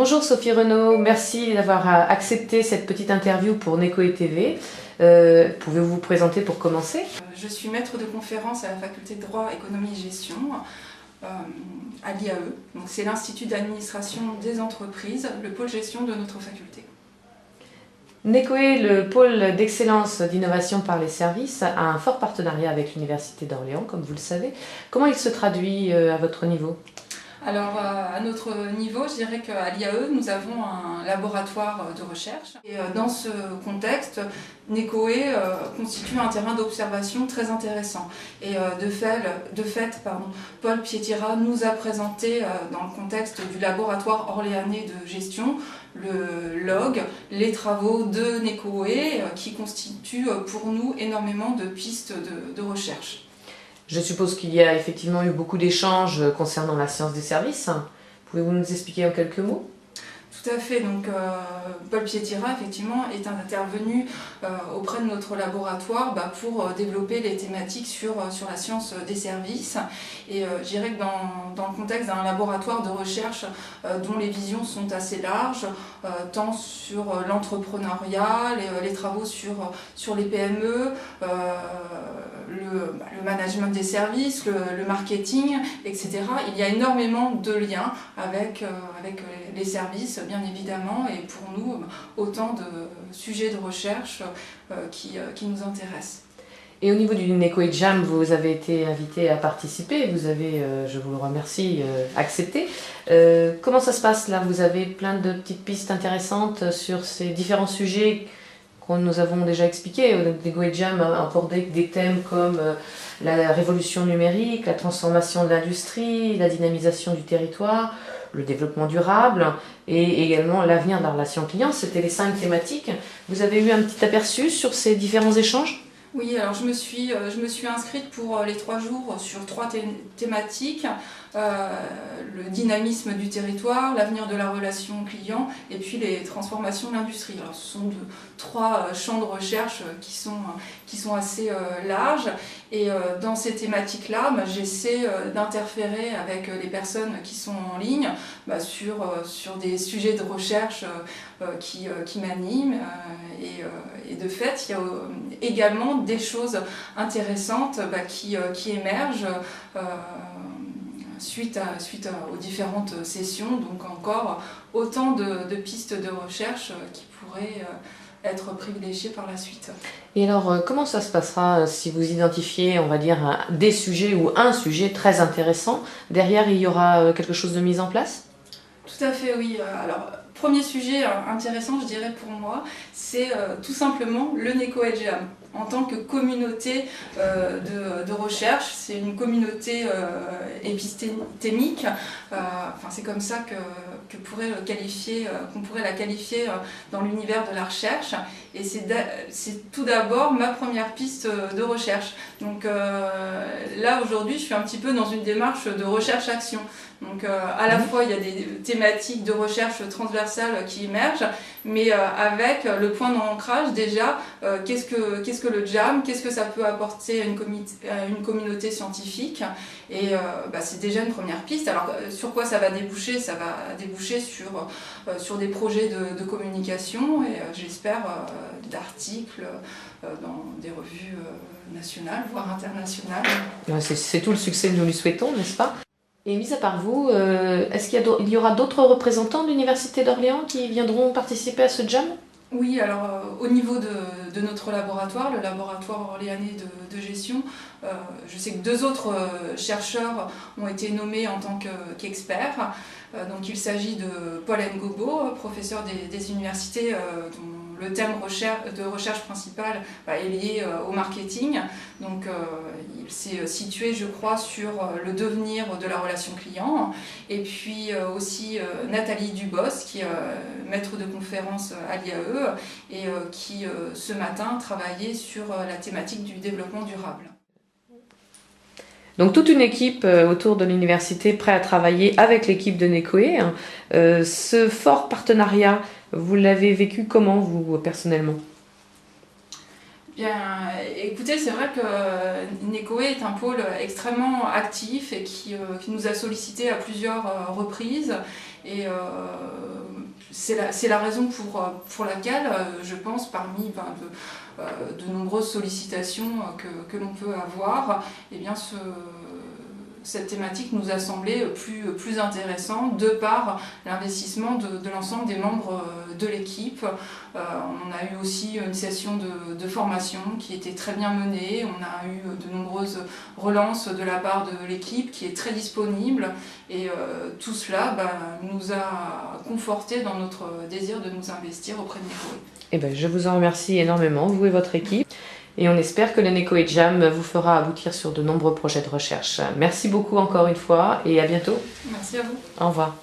Bonjour Sophie Renaud, merci d'avoir accepté cette petite interview pour Nekoe TV. Pouvez-vous vous présenter pour commencer? Je suis maître de conférence à la faculté de droit, économie et gestion à l'IAE. C'est l'Institut d'administration des entreprises, le pôle gestion de notre faculté. Nekoe, le pôle d'excellence d'innovation par les services, a un fort partenariat avec l'Université d'Orléans, comme vous le savez. Comment il se traduit à votre niveau? Alors, à notre niveau, je dirais qu'à l'IAE, nous avons un laboratoire de recherche. Et dans ce contexte, Nekoe constitue un terrain d'observation très intéressant. Et de fait, Paul Pietira nous a présenté, dans le contexte du laboratoire orléanais de gestion, le log, les travaux de Nekoe, qui constituent pour nous énormément de pistes de recherche. Je suppose qu'il y a effectivement eu beaucoup d'échanges concernant la science des services. Pouvez-vous nous expliquer en quelques mots? Tout à fait. Donc, Paul Pietira, effectivement, est intervenu auprès de notre laboratoire pour développer les thématiques sur la science des services. Et je dirais que dans le contexte d'un laboratoire de recherche dont les visions sont assez larges, tant sur l'entrepreneuriat, les travaux sur les PME, le management des services, le marketing, etc. Il y a énormément de liens avec les services, bien évidemment, et pour nous, autant de sujets de recherche qui nous intéressent. Et au niveau du Nekoe Jam, vous avez été invité à participer, vous avez, je vous le remercie, accepté. Comment ça se passe là? Vous avez plein de petites pistes intéressantes sur ces différents sujets que nous avons déjà expliqués. Le Nekoe Jam a abordé des thèmes comme la révolution numérique, la transformation de l'industrie, la dynamisation du territoire, le développement durable et également l'avenir de la relation client. C'était les 5 thématiques. Vous avez eu un petit aperçu sur ces différents échanges? Oui, alors je me suis inscrite pour les 3 jours sur 3 thématiques. Le dynamisme du territoire, l'avenir de la relation client et puis les transformations de l'industrie. Alors, ce sont 3 champs de recherche qui sont assez larges et dans ces thématiques-là, j'essaie d'interférer avec les personnes qui sont en ligne sur des sujets de recherche qui m'animent et de fait, il y a également des choses intéressantes qui émergent suite aux différentes sessions, donc encore autant de pistes de recherche qui pourraient être privilégiées par la suite. Et alors, comment ça se passera si vous identifiez, on va dire, des sujets ou un sujet très intéressant? Derrière, il y aura quelque chose de mis en place? Tout à fait, oui. Alors, premier sujet intéressant, je dirais pour moi, c'est tout simplement le Nekoe Jam. En tant que communauté de recherche, c'est une communauté épistémique. C'est comme ça qu'on pourrait la qualifier dans l'univers de la recherche. Et c'est tout d'abord ma première piste de recherche. Donc là, aujourd'hui, je suis un petit peu dans une démarche de recherche-action. Donc à la fois, il y a des thématiques de recherche transversales qui émergent, mais avec le point d'ancrage déjà, qu'est-ce que le JAM, qu'est-ce que ça peut apporter à une communauté scientifique. Et c'est déjà une première piste. Alors sur quoi ça va déboucher? Ça va déboucher sur des projets de communication et j'espère d'articles dans des revues nationales, voire internationales. C'est tout le succès que nous lui souhaitons, n'est-ce pas? Et mis à part vous, est-ce qu'il y aura d'autres représentants de l'Université d'Orléans qui viendront participer à ce jam? Oui, alors au niveau de notre laboratoire, le laboratoire orléanais de gestion, je sais que 2 autres chercheurs ont été nommés en tant qu'experts. Donc il s'agit de Paul Ngobo, professeur des universités dont le thème de recherche principal est lié au marketing. Donc il s'est situé, je crois, sur le devenir de la relation client. Et puis aussi Nathalie Dubos, qui est maître de conférence à l'IAE et qui ce matin travaillait sur la thématique du développement durable. Donc toute une équipe autour de l'université prête à travailler avec l'équipe de Nekoe. Ce fort partenariat, vous l'avez vécu comment, vous, personnellement? Bien, écoutez, c'est vrai que Nekoe est un pôle extrêmement actif et qui nous a sollicité à plusieurs reprises. Et c'est la raison pour laquelle, je pense, parmi de nombreuses sollicitations que l'on peut avoir, eh bien, cette thématique nous a semblé plus intéressante de par l'investissement de l'ensemble des membres de l'équipe. On a eu aussi une session de formation qui était très bien menée. On a eu de nombreuses relances de la part de l'équipe qui est très disponible. Et tout cela nous a conforté dans notre désir de nous investir auprès de Nekoe. Eh ben, je vous en remercie énormément, vous et votre équipe. Et on espère que le Nekoe Jam vous fera aboutir sur de nombreux projets de recherche. Merci beaucoup encore une fois et à bientôt. Merci à vous. Au revoir.